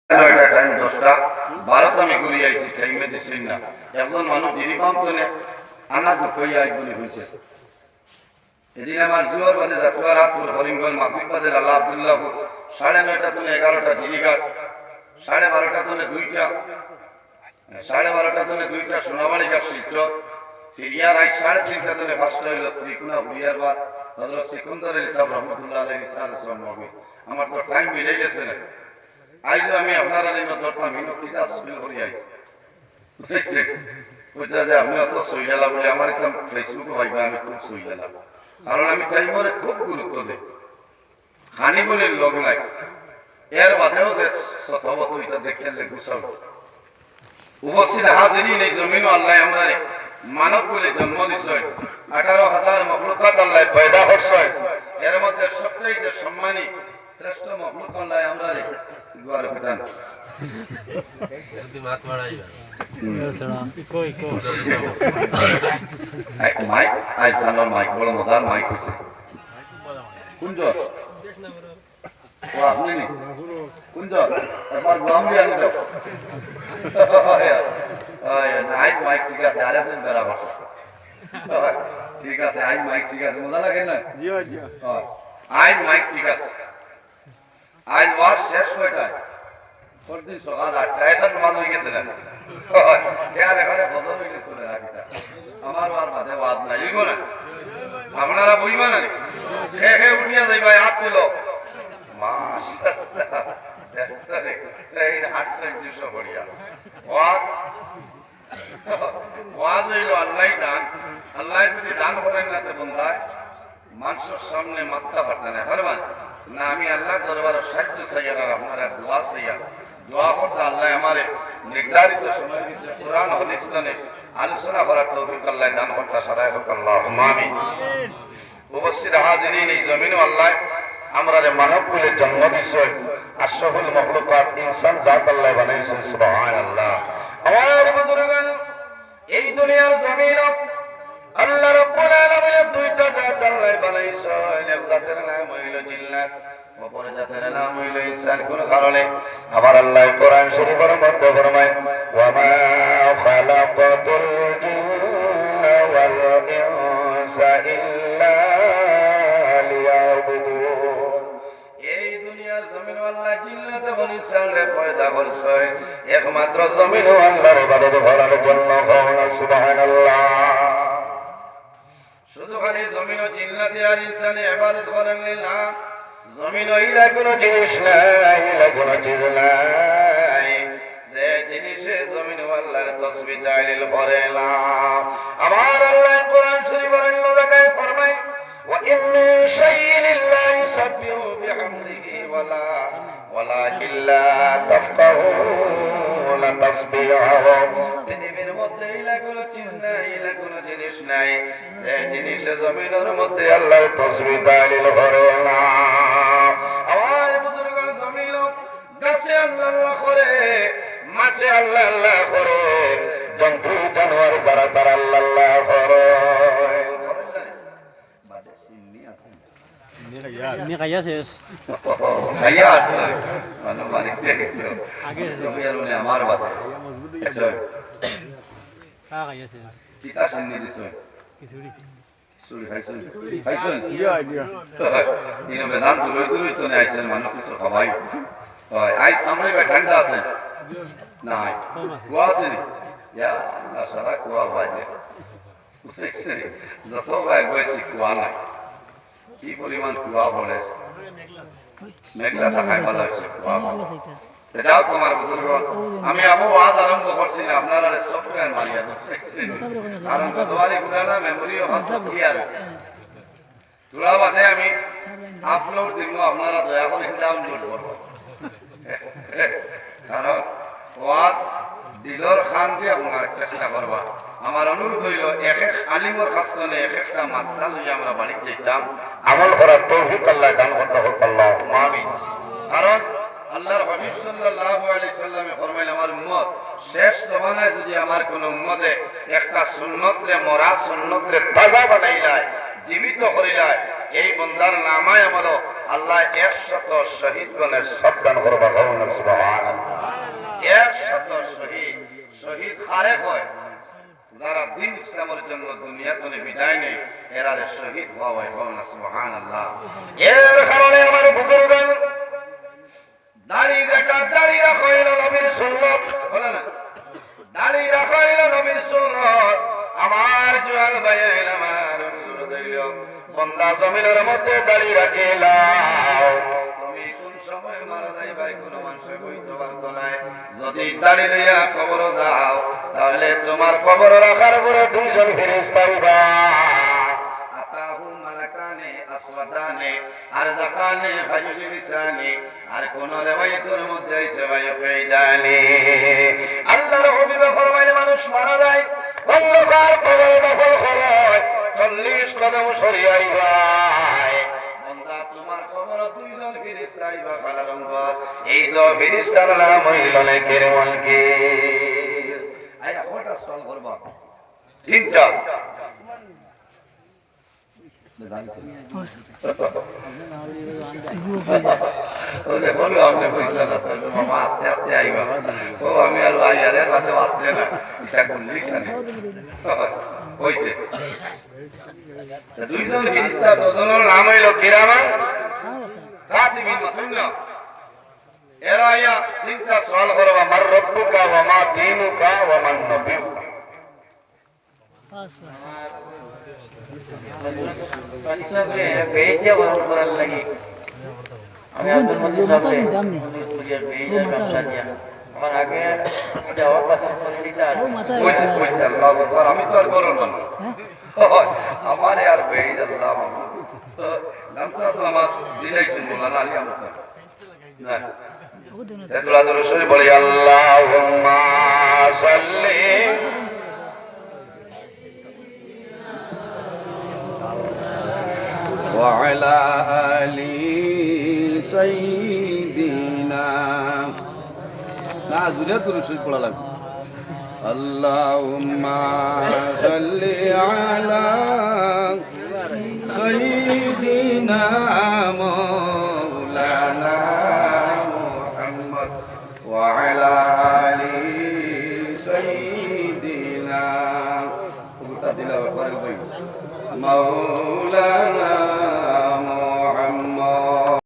Time 10টা 12টা আমি ঘুরে আইছি টাইমে দিছেন না একজন মানুষ জীবিকাম তোলে আনা দুঃখ আইবনি হইছে এদিন আমার জুয়ার বাদে জাতুয়ারাপুর হরিঙ্গল মাহফিল বাদে আল্লাহ আব্দুল্লাহ 9:30টা থেকে 11টা জীবিকা 12:30টা থেকে 2টা 12:30টা থেকে 2টা সোনাবাড়ি যা শিলচর ফিরিয়ার 3:30টা থেকে 5টা হইল শ্রীকুনা হুড়িয়ার বাদ হযরত সিকন্দর আলী সাহেব রহমাতুল্লাহ আলাইহি সাল্লাম আমার তো টাইম মিলে গেছে না আইজ আমি আপনারা এই দরটা মিনো কিজা সুবিল করি আইছি বুঝছেন বুঝা যে আমি অত সইলা বলে আমার একদম ফেসবুক হইবা আমি খুব সইলা কারণ আমি টাইমরে খুব গুরুত্ব দেই খানি বলে লোক নাই এর বাদেও যে সতবত এটা দেখলে গুছাও উপস্থিত হাজিরিন এই জমিন আল্লাহ আমরা মানব বলে জন্ম দিছেন 18,000 মাখলুকাত আল্লাহ পয়দা করছেন এর মধ্যে সবচেয়ে সম্মানী শ্রেষ্ঠ মাখলুক আল্লাহ আমরা দুয়ার বিধান যদি মাত মারাইবা কই মাইক আইজ জানো মাইক বড় মজার মাইক হইছে কোন জস ও আপনি নি কোন জস একবার গোলাম দিয়ে আনি দাও আইজ মাইক ঠিক আছে আরে আপনি বরাবর ঠিক আছে আইজ মাইক ঠিক আছে মজা লাগে না জি জি আইজ মাইক ঠিক আছে আইজ ওয়াজ শেষ কয়টায় পরদিন সকাল 8টা এটা মানুষ হয়ে গেছে না খেয়াল এখানে বদল হইলে চলে রাখিতা আমার আর বাদে ওয়াজ নাই এগো না আপনারা বইবা না হে হে উঠিয়া যাইবা হাত তুলো মাশাআল্লাহ এই হাসলে দুশো বড়িয়া ওয়াজ হইল আল্লাহ দান আল্লাহ যদি দান করেন না তো বন্ধায় মানুষের সামনে মাথা ফাটা না পারবেন না আমি আল্লাহ দরবারে সাহায্য চাইয়া আর আপনারা দোয়া চাইয়া দোয়া করতে আল্লাহ আমারে নির্ধারিত সময়ের ভিতরে কোরআন হাদিস জানে আলোচনা করার তৌফিক আল্লাহ দান করতে সারায় হোক আল্লাহুম্মা আমিন উপস্থিত হাজিরিন এই জমিন আল্লাহ আমরা যে মানব কুলে জন্ম দিছে আশরাফুল মাখলুকাত ইনসান জাত আল্লাহ বানাইছেন সুবহানাল্লাহ আমার বুজুর্গান এই দুনিয়ার জমিন আল্লাহ রাব্বুল আলামিন দুইটা জাত আল্লাহ বানাইছেন এক জাতের নাম হইল জিন্নাত অপর জাতের নাম হইল ইনসান কোন কারণে আমার আল্লাহ কোরআন শরীফের মধ্যে ফরমায় ওয়া মা খালাকাতুল জিন্না ওয়াল ইনসা ইল্লা লিয়াবুদুন এই দুনিয়ার জমিন আল্লাহ জিন্নাত এবং ইনসানকে পয়দা করেছে একমাত্র জমিন আল্লাহর ইবাদত করার জন্য সুবহানাল্লাহ শুধু খালি জমিন ও জিন্নাতে আর ইনসানে ইবাদত করেন না জমিন ইলা কোনো জিনিস নাই ইলা কোনো চিজ নাই যে জিনিসে জমিন আল্লাহর তাসবিহ তাহলিল করে না আমার আল্লাহ কোরআন শরীফের জায়গায় ফরমায় ওয়া ইন মিন শাইইন ইল্লা ইউসাব্বিহু বিহামদিহি ওয়ালা ইল্লা তাফকাহুনা তাসবিহাহু পৃথিবীর মধ্যে ইলা কোনো চিজ নাই ইলা কোনো জিনিস নাই যে জিনিসে জমিনের মধ্যে আল্লাহর তাসবিহ তাহলিল করে না আমার বুজুর্গের জমিন গাছে আল্লাহ করে মাছে আল্লাহ করে জন্তু জানোয়ার যারা তারা আল্লাহ করে বাদে সিন্নি আছে নি খাইয়া শেষ খাইয়া আছে মানে মানে দেখেছো আগে তুমি আর আমার বাদে আচ্ছা খাইয়া শেষ কিতা সিন্নি দিছো খিচুড়ি খিচুড়ি খাইছেন জিয়া ইনো বেজান তুই তো নাই আইছেন মানুষ কিছু খাওয়াই হয় আই আমরা ঠান্ডা আছে না কুয়া আছে নি ইয়া আল্লাহ সারা কুয়া বাজে যত ভাই বেশি কুয়া নাই কি পরিমাণ কুয়া বলে মেঘলা থাকায় ভালো আছে কুয়া যাও তোমার বুজুর্গ আমি আবু ওয়াজ আরম্ভ করছি না আপনারা সফটওয়্যার মারিয়া কারণ গতবারে গুড়ালা মেমোরি হচ্ছে ক্লিয়ার তোরা বাদে আমি আপলোড দিব আপনারা দয়া করে ডাউনলোড করবেন কারণ ওয়াজ দিলর শান্তি আপনারা চেষ্টা করবা আমার অনুরোধ হইল এক এক আলিমর কাছ থেকে এক একটা মাসলা লইয়া আমরা বাড়িতে যেতাম আমল করার তৌফিক আল্লাহ দান করতে হোক আল্লাহুম্মা আমিন কারণ আল্লাহর হাবিব সাল্লাল্লাহু আলাইহি সাল্লামে ফরমাইলেন আমার উম্মত শেষ জমানায় যদি আমার কোন উম্মতে একটা সুন্নতরে মরা সুন্নতরে তাজা বানাইলায় জীবিত করিলায় এই বান্দার নামায় আমল আল্লাহ 100 শহীদগণের সব দান করবা সুবহানাল্লাহ শহীদ হারে হয় যারা দিন ইসলামের জন্য দুনিয়াতে বিদায় নেই এরা শহীদ হওয়া হয় সুবহানাল্লাহ। এর কারণে আমার বুজুর্গগণ দাড়ি রাখা হইল নবীর সুন্নাত, বলে না দাড়ি রাখা হইল নবীর সুন্নাত। আমার জোয়াল ভাই আমার অনুরোধ হইল বান্দা জমিনের মধ্যে দাড়ি রাখিলাও। তুমি কোন সময় মারা যাইবা কোনো মানুষ কইতে পারতো না। যদি দাড়ি লইয়া কবর যাও তাহলে তোমার কবর রাখার পরে দুইজন ফেরেশতা আইবা। আতাহু মালাকানে আসওয়াদানে আরযাকানে ফায়ুলিসানে, আর কোন রিওয়ায়াতের মধ্যে আইছে ফায়ুফিদানি। আল্লাহর হাবিব ফরমাইলে মানুষ মারা যায় অন্ধকার কবর দখল হয় 40 কদম সরিয়ে আইবা। বান্দা তোমার কবর দুইজন ফেরেশতা আইবা কালা রঙ। এই তো ফেরেশতার নাম হইল নেকের মুনকির। আয়া কয়টা সওয়াল করবা? তিনটা। ওরে বলো আপনি বুঝলে না তো মামা আস্তে আস্তে আইবা। ও আমি আর আইয়ারে কাছে আসলে না এটা কোন লিখানে কইছে। দুইজন ফেরেশতা দুজনের নাম হইল কিরামান কাতিবিন মাতুল্লাহ। এরা আয়া তিনটা সওয়াল করবা মার রব্বুকা ওয়া মা দীনুকা ওয়া মান নবিয়ুকা। আমি আব্দুল মজিদ সাহেব আমার আগে যাওয়ার কথা করে দিতে কইছে আল্লাহু আকবার। আমি তো আর করব না আমার আর বেঈদ আল্লাহ নামসা তো আমার দিলাইছেন মোলানা আলী আমসা না তেতুলা দরুদ বলি আল্লাহুম্মা সাল্লি ওয়া আলা আলি সাইয়্যিদিনা। না জুরিয়া দরুদ পড়া লাগবে। আল্লাহুম্মা সাল্লি আলা সাইয়্যিদিনা মাওলানা মুহাম্মদ ওয়া আলা আলি সাইয়্যিদিনা। কবুতর দিলা পরে কই মাওলানা